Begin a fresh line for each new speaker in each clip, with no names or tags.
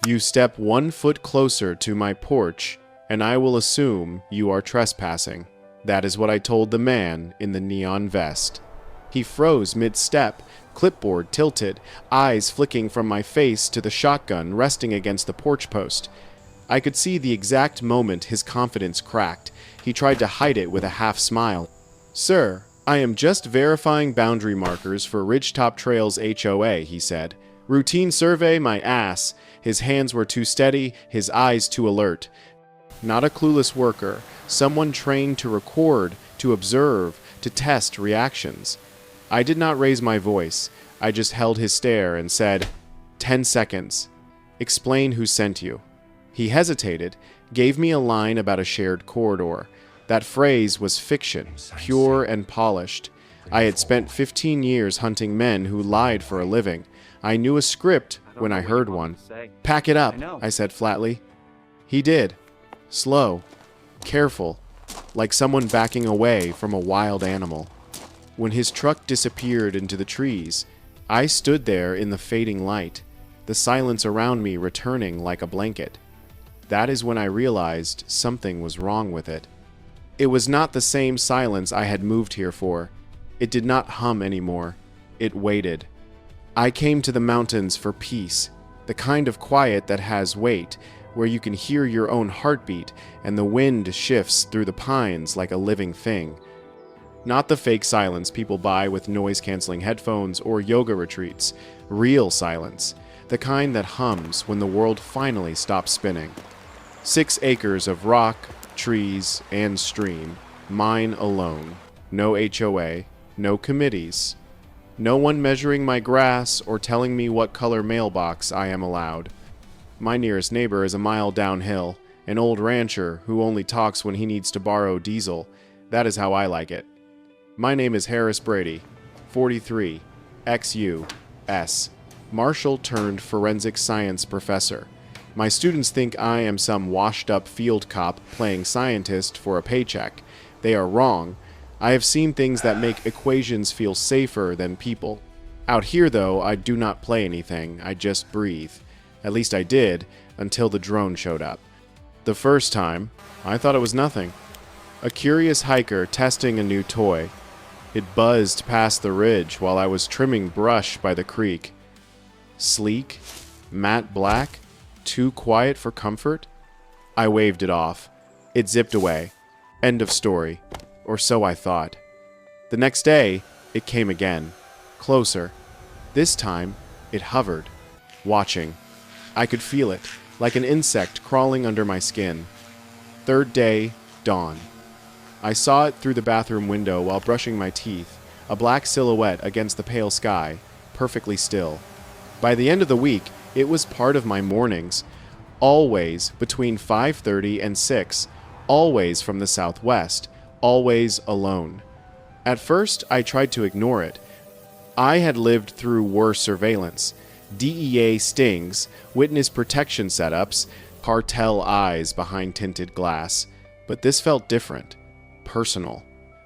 You step 1 foot closer to my porch, and I will assume you are trespassing. That is what I told the man in the neon vest. He froze mid-step, clipboard tilted, eyes flicking from my face to the shotgun resting against the porch post. I could see the exact moment his confidence cracked. He tried to hide it with a half smile. "Sir, I am just verifying boundary markers for Ridgetop Trails HOA," he said. "Routine survey, my ass." His hands were too steady, his eyes too alert. Not a clueless worker, someone trained to record, to observe, to test reactions. I did not raise my voice. I just held his stare and said, 10 seconds. Explain who sent you." He hesitated, gave me a line about a shared corridor. That phrase was fiction, pure and polished. I had spent 15 years hunting men who lied for a living. I knew a script when I heard one. "Pack it up," I said flatly. He did. Slow, careful, like someone backing away from a wild animal. When his truck disappeared into the trees, I stood there in the fading light, the silence around me returning like a blanket. That is when I realized something was wrong with it. It was not the same silence I had moved here for. It did not hum anymore. It waited. I came to the mountains for peace, the kind of quiet that has weight, where you can hear your own heartbeat and the wind shifts through the pines like a living thing. Not the fake silence people buy with noise-canceling headphones or yoga retreats. Real silence, the kind that hums when the world finally stops spinning. 6 acres of rock, trees, and stream, mine alone. No HOA, no committees. No one measuring my grass or telling me what color mailbox I am allowed. My nearest neighbor is a mile downhill, an old rancher who only talks when he needs to borrow diesel. That is how I like it. My name is Harris Brady, 43, XU-S, Marshall turned forensic science professor. My students think I am some washed-up field cop playing scientist for a paycheck. They are wrong. I have seen things that make equations feel safer than people. Out here, though, I do not play anything. I just breathe. At least I did, until the drone showed up. The first time, I thought it was nothing. A curious hiker testing a new toy. It buzzed past the ridge while I was trimming brush by the creek. Sleek, matte black, too quiet for comfort? I waved it off. It zipped away. End of story. Or so I thought. The next day, it came again. Closer. This time, it hovered. Watching. I could feel it, like an insect crawling under my skin. Third day, dawn. I saw it through the bathroom window while brushing my teeth, a black silhouette against the pale sky, perfectly still. By the end of the week, it was part of my mornings, always between 5:30 and 6, always from the southwest, always alone. At first, I tried to ignore it. I had lived through worse surveillance, DEA stings, witness protection setups, cartel eyes behind tinted glass, but this felt different. Personal.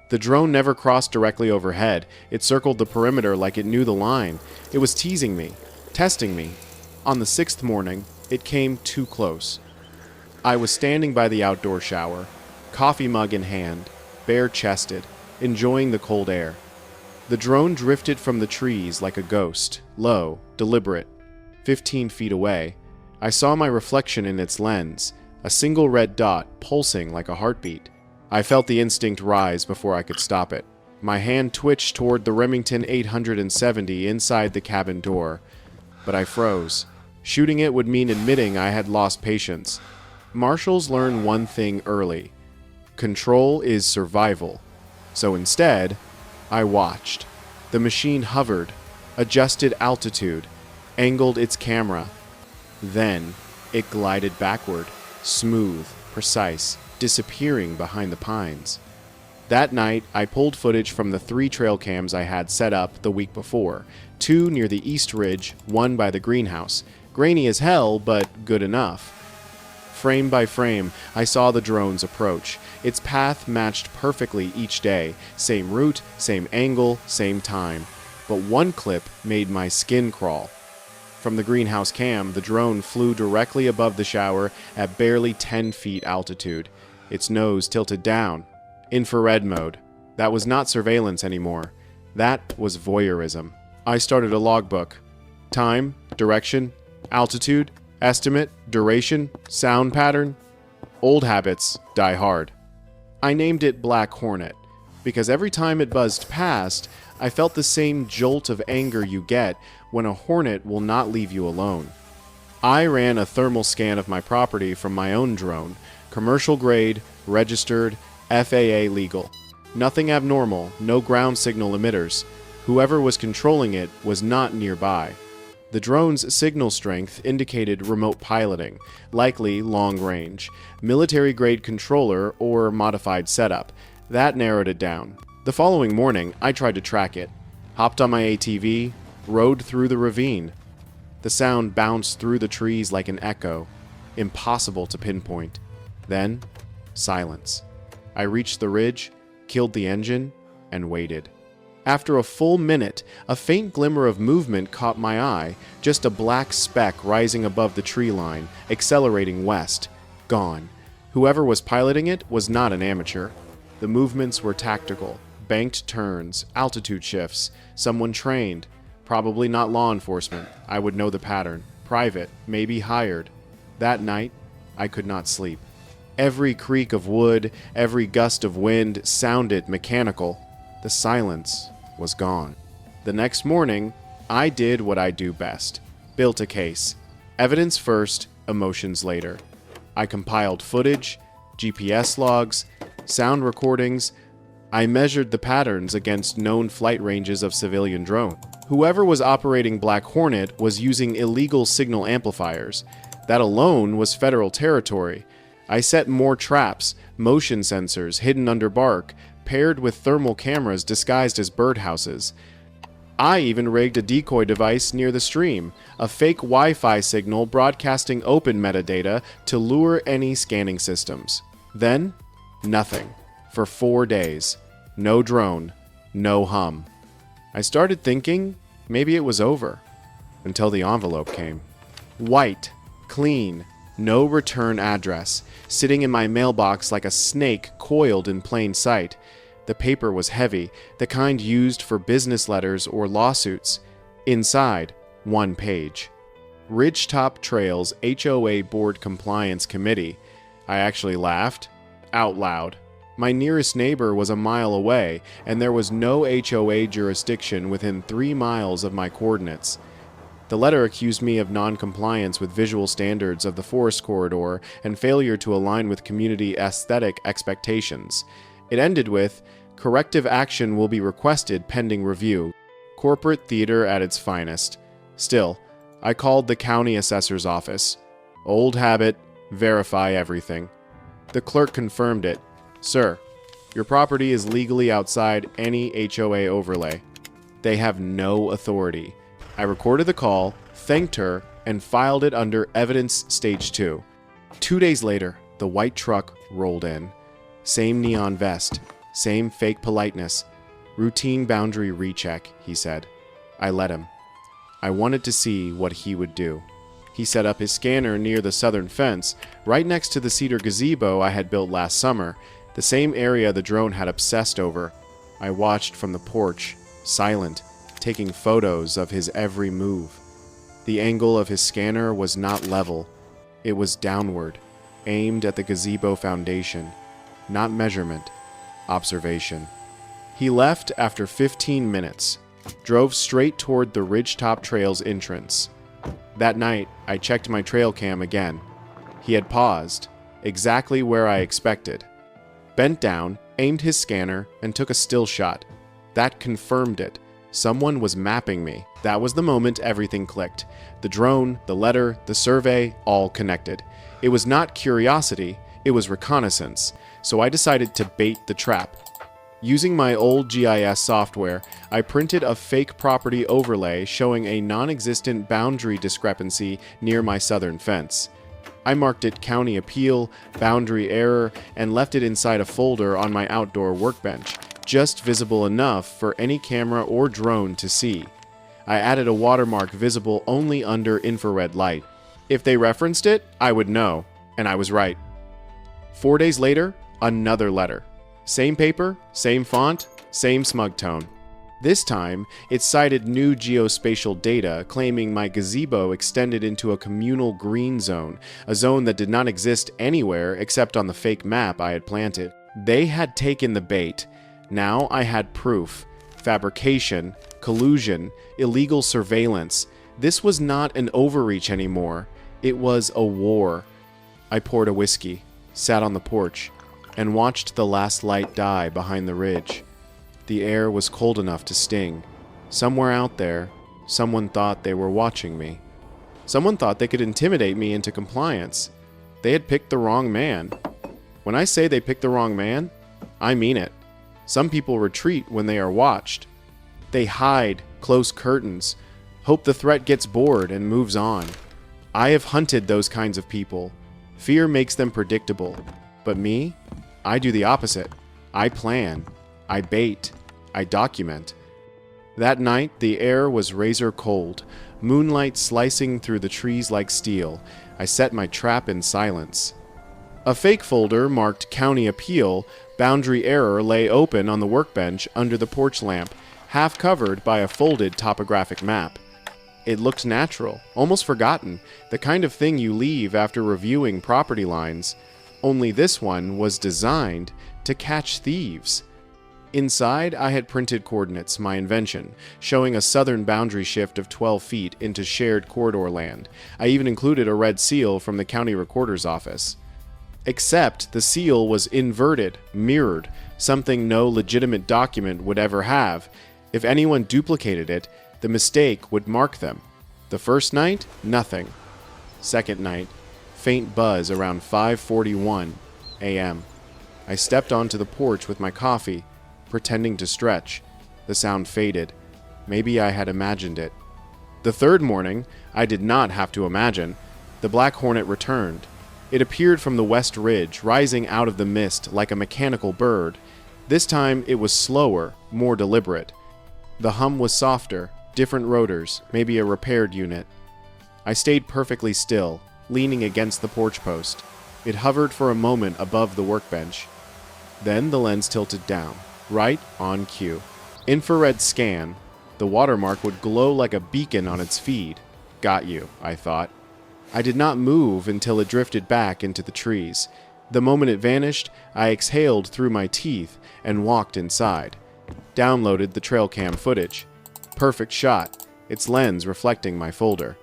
The drone never crossed directly overhead. It circled the perimeter like it knew the line. It was teasing me, testing me. On the 6th morning, it came too close. I was standing by the outdoor shower, coffee mug in hand, bare-chested, enjoying the cold air. The drone drifted from the trees like a ghost, low, deliberate. 15 feet away, I saw my reflection in its lens, a single red dot pulsing like a heartbeat. I felt the instinct rise before I could stop it. My hand twitched toward the Remington 870 inside the cabin door, but I froze. Shooting it would mean admitting I had lost patience. Marshals learn one thing early. Control is survival. So instead, I watched. The machine hovered, adjusted altitude, angled its camera. Then, it glided backward, smooth, precise, disappearing behind the pines. That night, I pulled footage from the 3 trail cams I had set up the week before, 2 near the east ridge, 1 by the greenhouse. Grainy as hell, but good enough. Frame by frame, I saw the drone's approach. Its path matched perfectly each day. Same route, same angle, same time. But one clip made my skin crawl. From the greenhouse cam, the drone flew directly above the shower at barely 10 feet altitude, its nose tilted down. Infrared mode. That was not surveillance anymore. That was voyeurism. I started a logbook. Time, direction, altitude, estimate, duration, sound pattern. Old habits die hard. I named it Black Hornet, because every time it buzzed past, I felt the same jolt of anger you get when a hornet will not leave you alone. I ran a thermal scan of my property from my own drone, commercial grade, registered, FAA legal. Nothing abnormal, no ground signal emitters. Whoever was controlling it was not nearby. The drone's signal strength indicated remote piloting, likely long range, military-grade controller, or modified setup. That narrowed it down. The following morning, I tried to track it. Hopped on my ATV, rode through the ravine. The sound bounced through the trees like an echo. Impossible to pinpoint. Then, silence. I reached the ridge, killed the engine, and waited. After a full minute, a faint glimmer of movement caught my eye, just a black speck rising above the tree line, accelerating west. Gone. Whoever was piloting it was not an amateur. The movements were tactical, banked turns, altitude shifts, someone trained. Probably not law enforcement. I would know the pattern. Private, maybe hired. That night, I could not sleep. Every creak of wood, every gust of wind sounded mechanical. The silence was gone. The next morning, I did what I do best. Built a case. Evidence first, emotions later. I compiled footage, GPS logs, sound recordings. I measured the patterns against known flight ranges of civilian drones. Whoever was operating Black Hornet was using illegal signal amplifiers. That alone was federal territory. I set more traps, motion sensors hidden under bark, paired with thermal cameras disguised as birdhouses. I even rigged a decoy device near the stream, a fake Wi-Fi signal broadcasting open metadata to lure any scanning systems. Then, nothing. For 4 days. No drone. No hum. I started thinking maybe it was over, until the envelope came. White, clean, no return address, sitting in my mailbox like a snake coiled in plain sight. The paper was heavy, the kind used for business letters or lawsuits. Inside, 1 page. Ridgetop Trails HOA Board Compliance Committee. I actually laughed, out loud. My nearest neighbor was a mile away, and there was no HOA jurisdiction within 3 miles of my coordinates. The letter accused me of non-compliance with visual standards of the forest corridor and failure to align with community aesthetic expectations. It ended with, corrective action will be requested pending review. Corporate theater at its finest. Still, I called the county assessor's office. Old habit, verify everything. The clerk confirmed it. Sir, your property is legally outside any HOA overlay. They have no authority. I recorded the call, thanked her, and filed it under Evidence Stage 2. 2 days later, the white truck rolled in. Same neon vest, same fake politeness. Routine boundary recheck, he said. I let him. I wanted to see what he would do. He set up his scanner near the southern fence, right next to the cedar gazebo I had built last summer, the same area the drone had obsessed over. I watched from the porch, silent, taking photos of his every move. The angle of his scanner was not level. It was downward, aimed at the gazebo foundation. Not measurement, observation. He left after 15 minutes, drove straight toward the Ridgetop Trails entrance. That night, I checked my trail cam again. He had paused, exactly where I expected. Bent down, aimed his scanner, and took a still shot. That confirmed it. Someone was mapping me. That was the moment everything clicked. The drone, the letter, the survey, all connected. It was not curiosity, it was reconnaissance. So I decided to bait the trap. Using my old GIS software, I printed a fake property overlay showing a non-existent boundary discrepancy near my southern fence. I marked it County Appeal, Boundary Error, and left it inside a folder on my outdoor workbench, just visible enough for any camera or drone to see. I added a watermark visible only under infrared light. If they referenced it, I would know, and I was right. 4 days later, another letter. Same paper, same font, same smug tone. This time, it cited new geospatial data claiming my gazebo extended into a communal green zone, a zone that did not exist anywhere except on the fake map I had planted. They had taken the bait. Now I had proof. Fabrication, collusion, illegal surveillance. This was not an overreach anymore. It was a war. I poured a whiskey, sat on the porch, and watched the last light die behind the ridge. The air was cold enough to sting. Somewhere out there, someone thought they were watching me. Someone thought they could intimidate me into compliance. They had picked the wrong man. When I say they picked the wrong man, I mean it. Some people retreat when they are watched. They hide, close curtains, hope the threat gets bored and moves on. I have hunted those kinds of people. Fear makes them predictable. But me, I do the opposite. I plan. I bait. I document. That night, the air was razor cold, moonlight slicing through the trees like steel. I set my trap in silence. A fake folder marked County Appeal, Boundary Error lay open on the workbench under the porch lamp, half covered by a folded topographic map. It looked natural, almost forgotten, the kind of thing you leave after reviewing property lines. Only this one was designed to catch thieves. Inside, I had printed coordinates, my invention, showing a southern boundary shift of 12 feet into shared corridor land. I even included a red seal from the county recorder's office. Except the seal was inverted, mirrored, something no legitimate document would ever have. If anyone duplicated it, the mistake would mark them. The first night, nothing. Second night, faint buzz around 5:41 a.m. I stepped onto the porch with my coffee, pretending to stretch. The sound faded. Maybe I had imagined it. The third morning, I did not have to imagine. The Black Hornet returned. It appeared from the west ridge, rising out of the mist like a mechanical bird. This time, it was slower, more deliberate. The hum was softer, different rotors, maybe a repaired unit. I stayed perfectly still, leaning against the porch post. It hovered for a moment above the workbench. Then the lens tilted down, right on cue. Infrared scan. The watermark would glow like a beacon on its feed. Got you, I thought. I did not move until it drifted back into the trees. The moment it vanished, I exhaled through my teeth and walked inside. Downloaded the trail cam footage. Perfect shot, its lens reflecting my folder.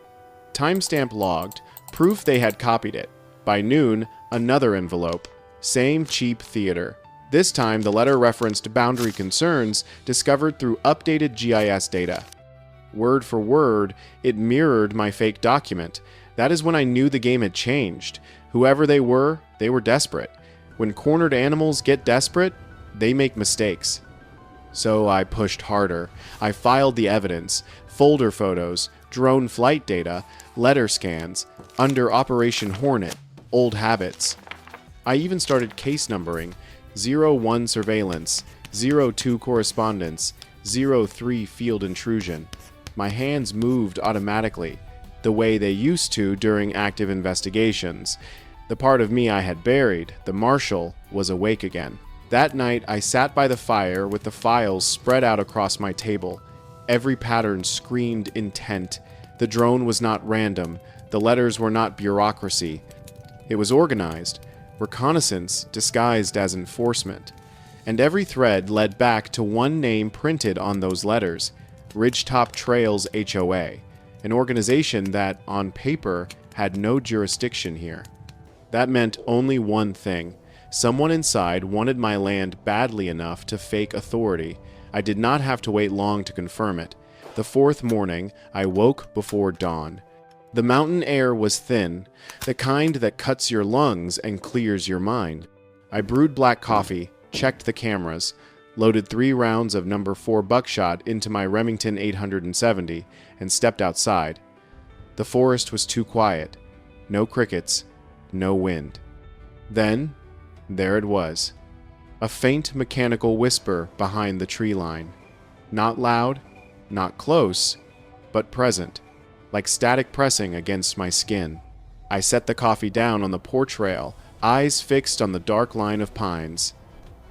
Timestamp logged, proof they had copied it. By noon, another envelope. Same cheap theater. This time, the letter referenced boundary concerns discovered through updated GIS data. Word for word, it mirrored my fake document. That is when I knew the game had changed. Whoever they were desperate. When cornered animals get desperate, they make mistakes. So I pushed harder. I filed the evidence, folder photos, drone flight data, letter scans, under Operation Hornet, old habits. I even started case numbering, 01 surveillance, 02 correspondence, 03 field intrusion. My hands moved automatically, the way they used to during active investigations. The part of me I had buried, the marshal, was awake again. That night, I sat by the fire with the files spread out across my table. Every pattern screamed intent. The drone was not random. The letters were not bureaucracy. It was organized. Reconnaissance disguised as enforcement. And every thread led back to one name printed on those letters, Ridgetop Trails HOA, an organization that, on paper, had no jurisdiction here. That meant only one thing. Someone inside wanted my land badly enough to fake authority. I did not have to wait long to confirm it. The fourth morning, I woke before dawn. The mountain air was thin, the kind that cuts your lungs and clears your mind. I brewed black coffee, checked the cameras, loaded 3 rounds of number 4 buckshot into my Remington 870, and stepped outside. The forest was too quiet. No crickets, no wind. Then, there it was. A faint mechanical whisper behind the tree line. Not loud, not close, but present, like static pressing against my skin. I set the coffee down on the porch rail, eyes fixed on the dark line of pines.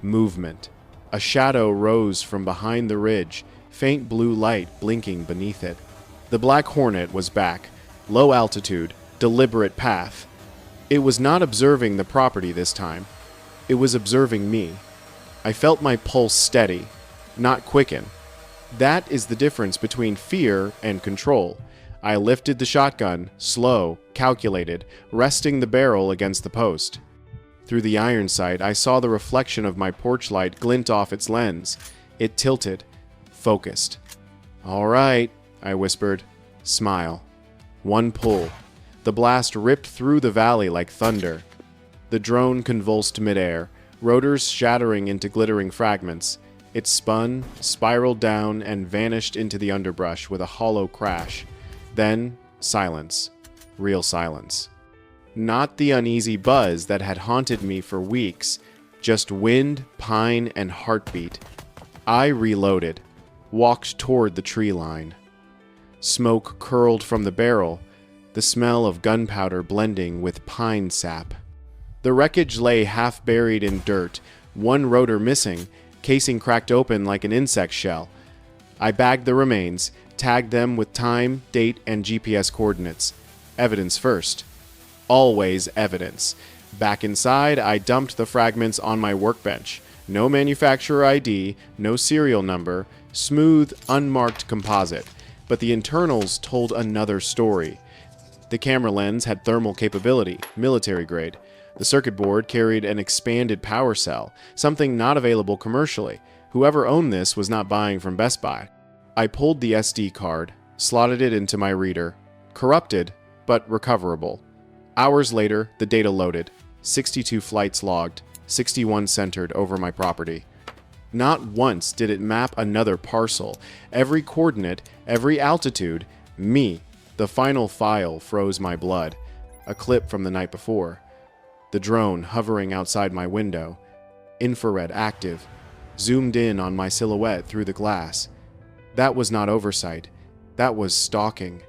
Movement. A shadow rose from behind the ridge, faint blue light blinking beneath it. The Black Hornet was back, low altitude, deliberate path. It was not observing the property this time. It was observing me. I felt my pulse steady, not quicken. That is the difference between fear and control. I lifted the shotgun, slow, calculated, resting the barrel against the post. Through the iron sight, I saw the reflection of my porch light glint off its lens. It tilted, focused. "All right," I whispered. "Smile." One pull. The blast ripped through the valley like thunder. The drone convulsed midair, rotors shattering into glittering fragments. It spun, spiraled down, and vanished into the underbrush with a hollow crash. Then, silence. Real silence. Not the uneasy buzz that had haunted me for weeks, just wind, pine, and heartbeat. I reloaded, walked toward the tree line. Smoke curled from the barrel, the smell of gunpowder blending with pine sap. The wreckage lay half buried in dirt, one rotor missing, casing cracked open like an insect shell. I bagged the remains, tagged them with time, date, and GPS coordinates. Evidence first. Always evidence. Back inside, I dumped the fragments on my workbench. No manufacturer ID, no serial number, smooth, unmarked composite. But the internals told another story. The camera lens had thermal capability, military grade. The circuit board carried an expanded power cell, something not available commercially. Whoever owned this was not buying from Best Buy. I pulled the SD card, slotted it into my reader. Corrupted, but recoverable. Hours later, the data loaded. 62 flights logged, 61 centered over my property. Not once did it map another parcel. Every coordinate, every altitude, me. The final file froze my blood. A clip from the night before. The drone hovering outside my window. Infrared active. Zoomed in on my silhouette through the glass. That was not oversight. That was stalking.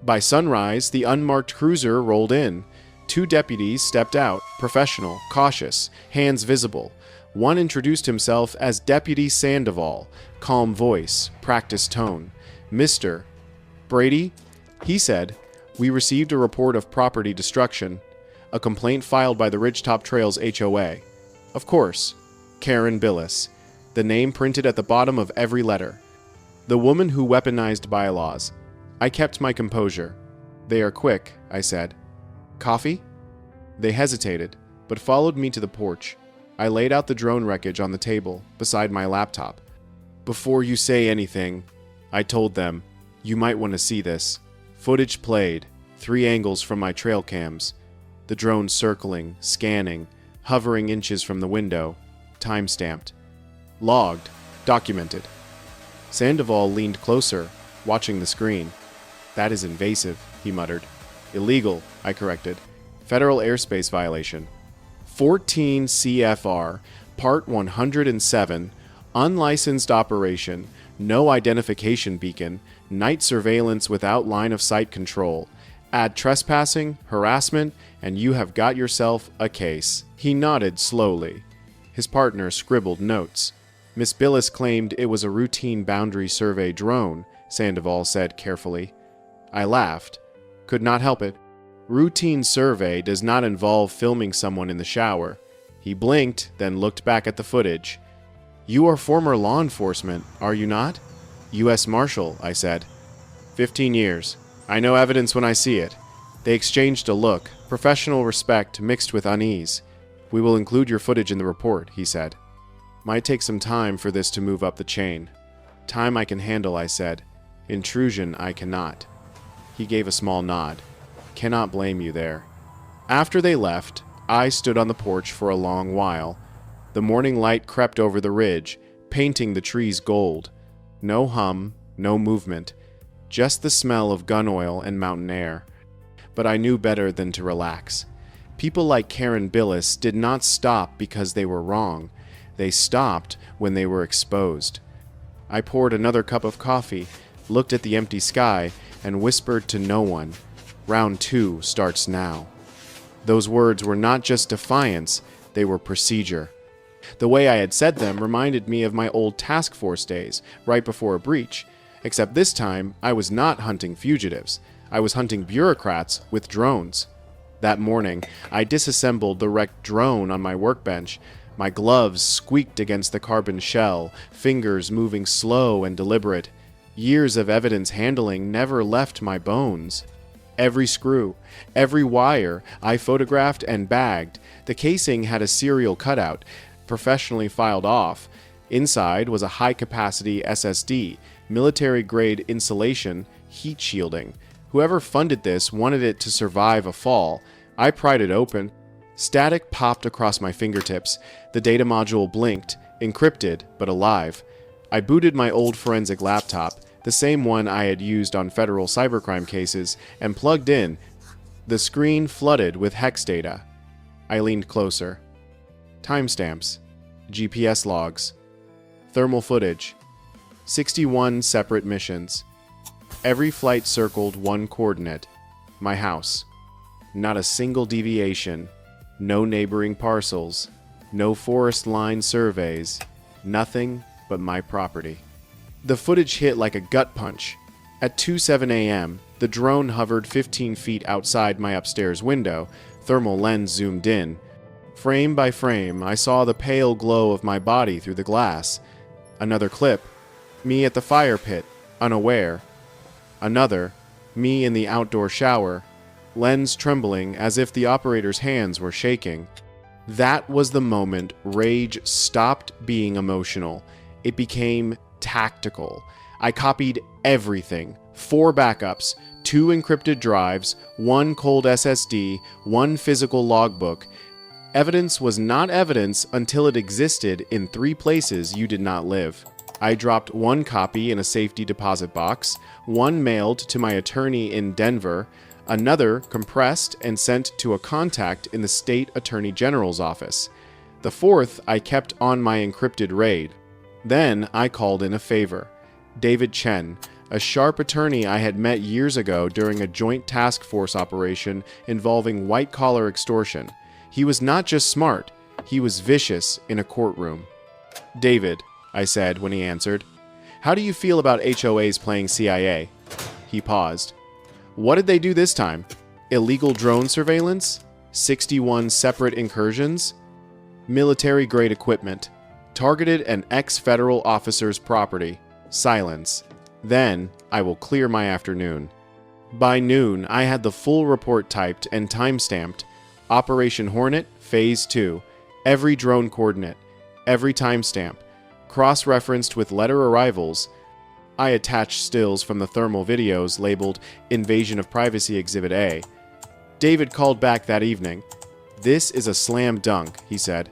By sunrise, the unmarked cruiser rolled in. 2 deputies stepped out, professional, cautious, hands visible. One introduced himself as Deputy Sandoval, calm voice, practiced tone. "Mr. Brady?" He said, "We received a report of property destruction. A complaint filed by the Ridgetop Trails HOA. Of course, Karen Billis. The name printed at the bottom of every letter. The woman who weaponized bylaws." I kept my composure. "They are quick," I said. "Coffee?" They hesitated, but followed me to the porch. I laid out the drone wreckage on the table, beside my laptop. "Before you say anything," I told them, "you might want to see this." Footage played, 3 angles from my trail cams. The drone circling, scanning, hovering inches from the window, time-stamped. Logged, documented. Sandoval leaned closer, watching the screen. "That is invasive," he muttered. "Illegal," I corrected. "Federal airspace violation." 14 CFR, Part 107, unlicensed operation, no identification beacon, night surveillance without line-of-sight control. Add trespassing, harassment, and you have got yourself a case. He nodded slowly. His partner scribbled notes. "Miss Billis claimed it was a routine boundary survey drone," Sandoval said carefully. I laughed. Could not help it. Routine survey does not involve filming someone in the shower. He blinked, then looked back at the footage. "You are former law enforcement, are you not?" "U.S. Marshal," I said. 15 years. I know evidence when I see it." They exchanged a look, professional respect mixed with unease. "We will include your footage in the report," he said. "Might take some time for this to move up the chain." "Time I can handle," I said. "Intrusion I cannot." He gave a small nod. "Cannot blame you there." After they left, I stood on the porch for a long while. The morning light crept over the ridge, painting the trees gold. No hum, no movement, just the smell of gun oil and mountain air. But I knew better than to relax. People like Karen Billis did not stop because they were wrong. They stopped when they were exposed. I poured another cup of coffee, looked at the empty sky, and whispered to no one, "Round 2 starts now." Those words were not just defiance, they were procedure. The way I had said them reminded me of my old task force days, right before a breach, except this time I was not hunting fugitives. I was hunting bureaucrats with drones. That morning, I disassembled the wrecked drone on my workbench. My gloves squeaked against the carbon shell, fingers moving slow and deliberate. Years of evidence handling never left my bones. Every screw, every wire, I photographed and bagged. The casing had a serial cutout, professionally filed off. Inside was a high-capacity SSD, military-grade insulation, heat shielding. Whoever funded this wanted it to survive a fall. I pried it open. Static popped across my fingertips. The data module blinked, encrypted but alive. I booted my old forensic laptop, the same one I had used on federal cybercrime cases, and plugged in. The screen flooded with hex data. I leaned closer. Timestamps, GPS logs, thermal footage, 61 separate missions. Every flight circled one coordinate, my house. Not a single deviation, no neighboring parcels, no forest line surveys, nothing but my property. The footage hit like a gut punch. At 2:07 a.m., the drone hovered 15 feet outside my upstairs window, thermal lens zoomed in. Frame by frame, I saw the pale glow of my body through the glass. Another clip, me at the fire pit, unaware. Another, me in the outdoor shower, lens trembling as if the operator's hands were shaking. That was the moment rage stopped being emotional. It became tactical. I copied everything. 4 backups, 2 encrypted drives, 1 cold SSD, 1 physical logbook. Evidence was not evidence until it existed in 3 places you did not live. I dropped 1 copy in a safety deposit box, 1 mailed to my attorney in Denver, another compressed and sent to a contact in the state attorney general's office. The 4th I kept on my encrypted RAID. Then I called in a favor. David Chen, a sharp attorney I had met years ago during a joint task force operation involving white-collar extortion. He was not just smart, he was vicious in a courtroom. "David," I said when he answered, "how do you feel about HOAs playing CIA?" He paused. "What did they do this time? Illegal drone surveillance? 61 separate incursions? Military-grade equipment. Targeted an ex-federal officer's property. Silence. Then I will clear my afternoon." By noon, I had the full report typed and time-stamped. Operation Hornet, Phase 2. Every drone coordinate. Every timestamp. Cross-referenced with letter arrivals. I attached stills from the thermal videos labeled Invasion of Privacy Exhibit A. David called back that evening. "This is a slam dunk," he said.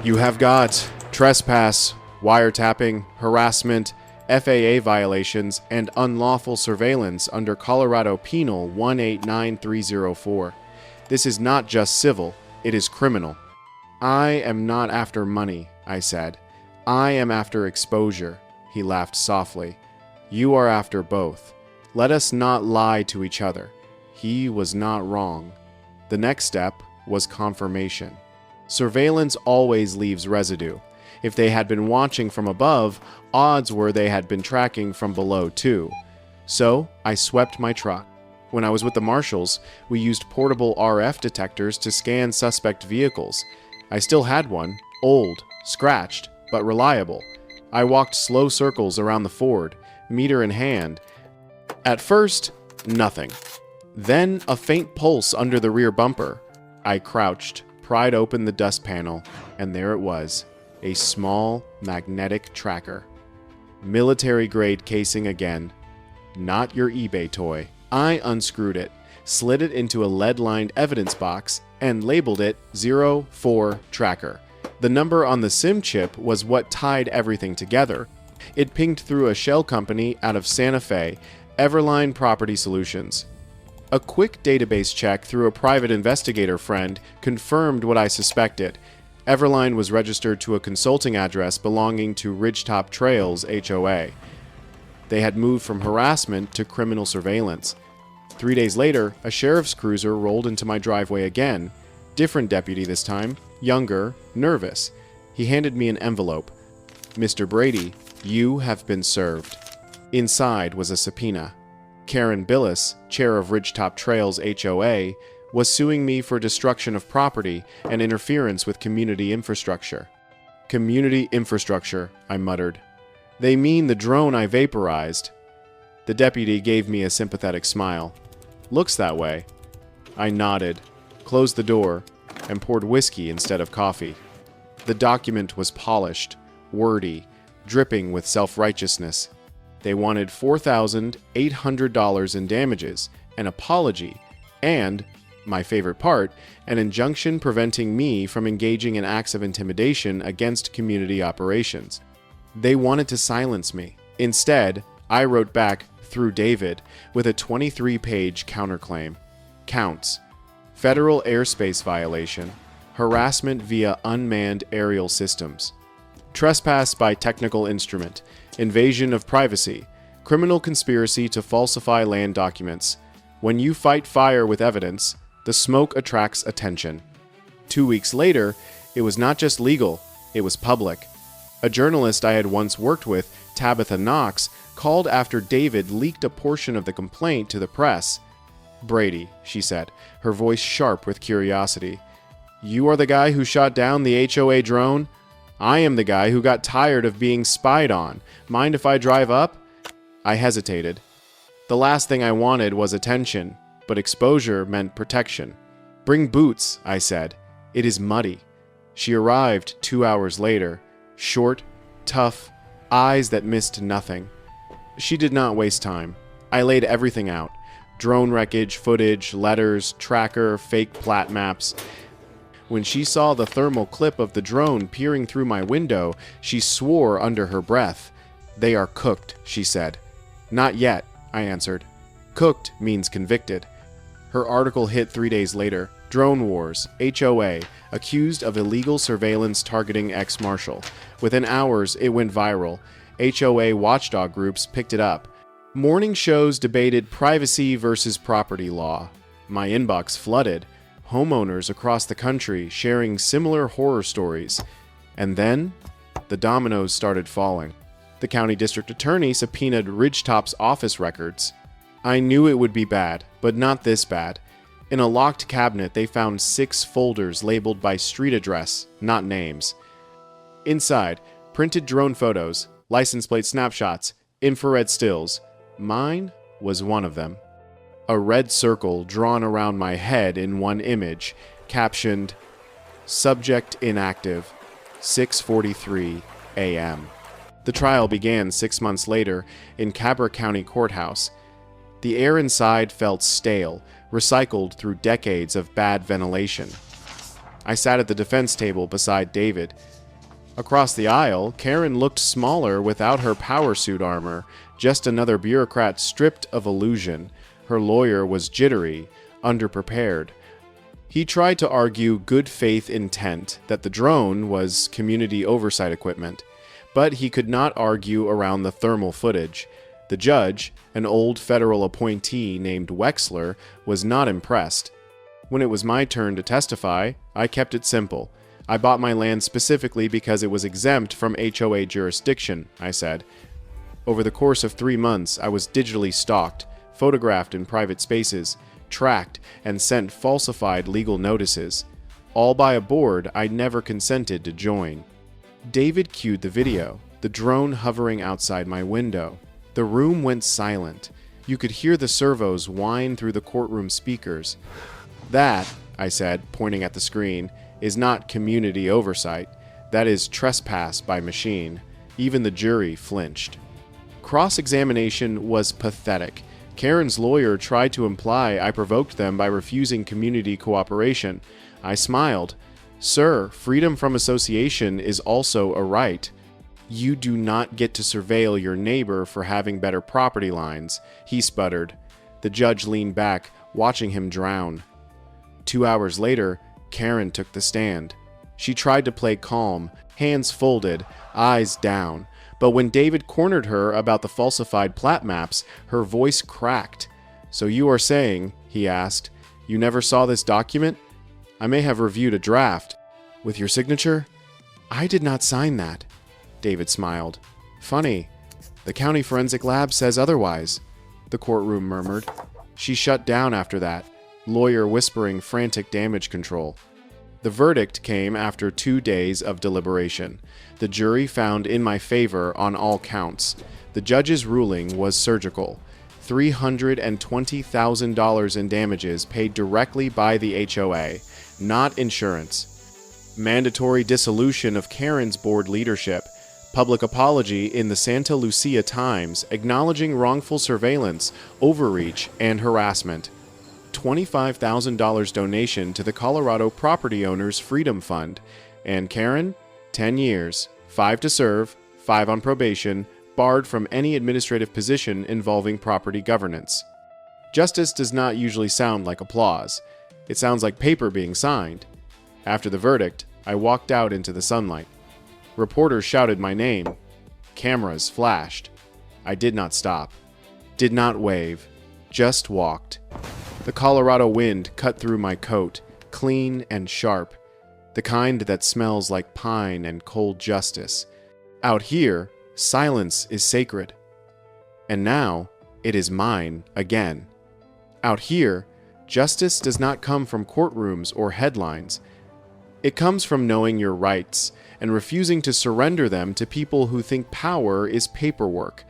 "You have got trespass, wiretapping, harassment, FAA violations, and unlawful surveillance under Colorado Penal 189304. This is not just civil, it is criminal." "I am not after money," I said. "I am after exposure." He laughed softly. "You are after both. Let us not lie to each other." He was not wrong. The next step was confirmation. Surveillance always leaves residue. If they had been watching from above, odds were they had been tracking from below too. So I swept my truck. When I was with the marshals, we used portable RF detectors to scan suspect vehicles. I still had one, old, scratched, but reliable. I walked slow circles around the Ford, meter in hand. At first, nothing. Then a faint pulse under the rear bumper. I crouched, pried open the dust panel, and there it was, a small magnetic tracker. Military-grade casing again. Not your eBay toy. I unscrewed it, slid it into a lead-lined evidence box, and labeled it 04 Tracker. The number on the SIM chip was what tied everything together. It pinged through a shell company out of Santa Fe, Everline Property Solutions. A quick database check through a private investigator friend confirmed what I suspected. Everline was registered to a consulting address belonging to Ridgetop Trails HOA. They had moved from harassment to criminal surveillance. 3 days later, a sheriff's cruiser rolled into my driveway again. Different deputy this time, younger, nervous. He handed me an envelope. "Mr. Brady, you have been served." Inside was a subpoena. Karen Billis, chair of Ridgetop Trails HOA, was suing me for destruction of property and interference with community infrastructure. "Community infrastructure," I muttered. "They mean the drone I vaporized." The deputy gave me a sympathetic smile. "Looks that way." I nodded, closed the door, and poured whiskey instead of coffee. The document was polished, wordy, dripping with self-righteousness. They wanted $4,800 in damages, an apology, and, my favorite part, an injunction preventing me from engaging in acts of intimidation against community operations. They wanted to silence me. Instead, I wrote back through David with a 23-page counterclaim. Counts: federal airspace violation, harassment via unmanned aerial systems, trespass by technical instrument, invasion of privacy, criminal conspiracy to falsify land documents. When you fight fire with evidence, the smoke attracts attention. 2 weeks later, it was not just legal, it was public. A journalist I had once worked with, Tabitha Knox, called after David leaked a portion of the complaint to the press. "Brady," she said, her voice sharp with curiosity, "you are the guy who shot down the HOA drone? I am the guy who got tired of being spied on. Mind if I drive up?" I hesitated. The last thing I wanted was attention, but exposure meant protection. "Bring boots," I said. "It is muddy." She arrived 2 hours later, short, tough, eyes that missed nothing. She did not waste time. I laid everything out: drone wreckage, footage, letters, tracker, fake plat maps. When she saw the thermal clip of the drone peering through my window, she swore under her breath. "They are cooked," she said. "Not yet," I answered. "Cooked means convicted." Her article hit 3 days later. Drone Wars, HOA, accused of illegal surveillance targeting ex-marshal. Within hours, it went viral. HOA watchdog groups picked it up. Morning shows debated privacy versus property law. My inbox flooded. Homeowners across the country sharing similar horror stories. And then, the dominoes started falling. The county district attorney subpoenaed Ridgetop's office records. I knew it would be bad, but not this bad. In a locked cabinet, they found 6 folders labeled by street address, not names. Inside, printed drone photos, license plate snapshots, infrared stills. Mine was one of them. A red circle drawn around my head in one image, captioned, "Subject inactive, 6:43 a.m." The trial began 6 months later in Cabra County Courthouse. The air inside felt stale, recycled through decades of bad ventilation. I sat at the defense table beside David. Across the aisle, Karen looked smaller without her power suit armor, just another bureaucrat stripped of illusion. Her lawyer was jittery, underprepared. He tried to argue good faith intent that the drone was community oversight equipment, but he could not argue around the thermal footage. The judge, an old federal appointee named Wexler, was not impressed. When it was my turn to testify, I kept it simple. I bought my land specifically because it was exempt from HOA jurisdiction, I said. Over the course of 3 months, I was digitally stalked, photographed in private spaces, tracked, and sent falsified legal notices, all by a board I never consented to join. David cued the video, the drone hovering outside my window. The room went silent. You could hear the servos whine through the courtroom speakers. "That," I said, pointing at the screen, "is not community oversight. That is trespass by machine." Even the jury flinched. Cross-examination was pathetic. Karen's lawyer tried to imply I provoked them by refusing community cooperation. I smiled. "Sir, freedom from association is also a right. You do not get to surveil your neighbor for having better property lines," he sputtered. The judge leaned back, watching him drown. 2 hours later, Karen took the stand. She tried to play calm, hands folded, eyes down, But when David cornered her about the falsified plat maps, her voice cracked. "So you are saying," he asked, "you never saw this document? I may have reviewed a draft. With your signature?" "I did not sign that." David smiled. "Funny. The county forensic lab says otherwise," the courtroom murmured. She shut down after that, lawyer whispering frantic damage control. The verdict came after 2 days of deliberation. The jury found in my favor on all counts. The judge's ruling was surgical. $320,000 in damages paid directly by the HOA, not insurance. Mandatory dissolution of Karen's board leadership. Public apology in the Santa Lucia Times acknowledging wrongful surveillance, overreach, and harassment. $25,000 donation to the Colorado Property Owners Freedom Fund. And Karen? 10 years, 5 to serve, 5 on probation, barred from any administrative position involving property governance. Justice does not usually sound like applause. It sounds like paper being signed. After the verdict, I walked out into the sunlight. Reporters shouted my name. Cameras flashed. I did not stop. Did not wave. Just walked. The Colorado wind cut through my coat, clean and sharp. The kind that smells like pine and cold justice. Out here, silence is sacred. And now, it is mine again. Out here, justice does not come from courtrooms or headlines. It comes from knowing your rights and refusing to surrender them to people who think power is paperwork.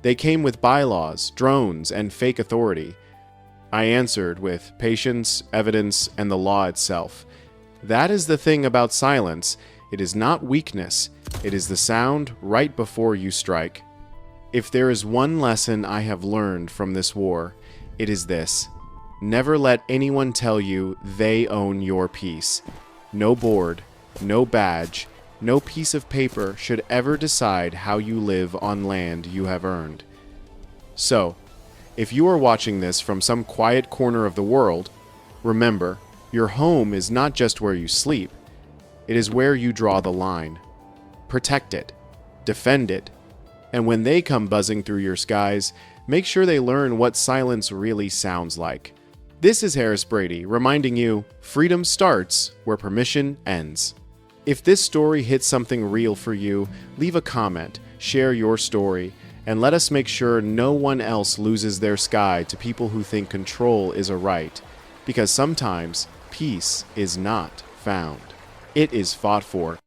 They came with bylaws, drones, and fake authority. I answered with patience, evidence, and the law itself. That is the thing about silence. It is not weakness. It is the sound right before you strike. If there is one lesson I have learned from this war, it is this. Never let anyone tell you they own your peace. No board, no badge, no piece of paper should ever decide how you live on land you have earned. So, if you are watching this from some quiet corner of the world, remember, your home is not just where you sleep. It is where you draw the line. Protect it. Defend it. And when they come buzzing through your skies, make sure they learn what silence really sounds like. This is Harris Brady, reminding you, freedom starts where permission ends. If this story hits something real for you, leave a comment, share your story, and let us make sure no one else loses their sky to people who think control is a right. Because sometimes, peace is not found. It is fought for.